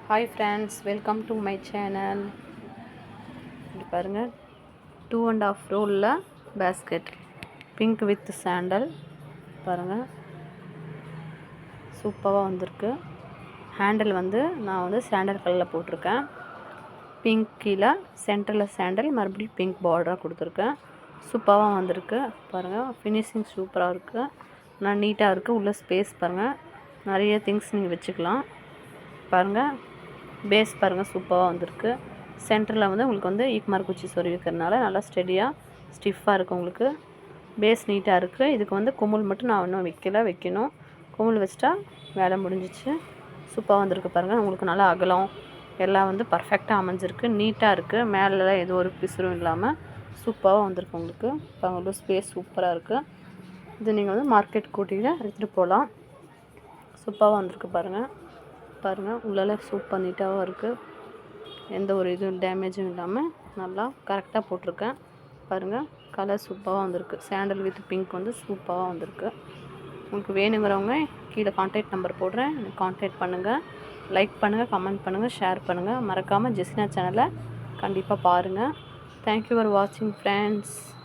Hi friends, welcome to my channel. இது பாருங்கள், 2.5 ரோலில் பேஸ்கெட் பிங்க் வித் சாண்டல் பாருங்கள், சூப்பராக வந்திருக்கு. ஹேண்டில் வந்து நான் வந்து சாண்டல் கலரில் போட்டிருக்கேன். பிங்க் கீழே சென்டரில் சாண்டல், மறுபடியும் பிங்க் பார்டராக கொடுத்துருக்கேன். சூப்பராக வந்திருக்கு பாருங்கள். ஃபினிஷிங் சூப்பராக இருக்குது, ஆனால் நீட்டாக இருக்குது. உள்ள ஸ்பேஸ் பாருங்கள், நிறைய திங்ஸ் நீங்கள் வச்சுக்கலாம் பாருங்கள். பேஸ் பாருங்கள், சூப்பராக வந்திருக்கு. சென்டரில் வந்து உங்களுக்கு வந்து ஈக்மார் குச்சி சொருவி இருக்கிறதுனால நல்லா ஸ்டெடியாக ஸ்டிஃபாக இருக்குது. உங்களுக்கு பேஸ் நீட்டாக இருக்குது. இதுக்கு வந்து குமுள் மட்டும் நான் இன்னும் வைக்கணும். குமுள் வச்சிட்டா வேலை முடிஞ்சிச்சு. சூப்பராக வந்திருக்கு பாருங்கள். உங்களுக்கு நல்லா அகலம் எல்லாம் வந்து பர்ஃபெக்டாக அமைஞ்சிருக்கு, நீட்டாக இருக்குது. மேலெலாம் எதுவும் ஒரு பிசுறும் இல்லாமல் சூப்பராக வந்திருக்கு. உங்களுக்கு பாருங்கள், ஸ்பேஸ் சூப்பராக இருக்குது. இது நீங்கள் வந்து மார்க்கெட் கூட்டிகிட்டு எடுத்துகிட்டு போகலாம். சூப்பராக வந்திருக்கு பாருங்கள். உள்ளெல்லாம் சூப்பர் நீட்டாகவும் இருக்குது. எந்த ஒரு இதுவும் டேமேஜும் இல்லாமல் நல்லா கரெக்டாக போட்டிருக்கேன் பாருங்கள். கலர் சூப்பராக வந்திருக்கு. சாண்டல் வித் பிங்க் வந்து சூப்பராக வந்திருக்கு. உங்களுக்கு வேணுங்கிறவங்க கீழே கான்டாக்ட் நம்பர் போடுறேன், கான்டாக்ட் பண்ணுங்கள். லைக் பண்ணுங்கள், கமெண்ட் பண்ணுங்கள், ஷேர் பண்ணுங்கள். மறக்காமல் ஜெசினா சேனலை கண்டிப்பாக பாருங்கள். தேங்க்யூ ஃபார் வாட்சிங் ஃப்ரெண்ட்ஸ்.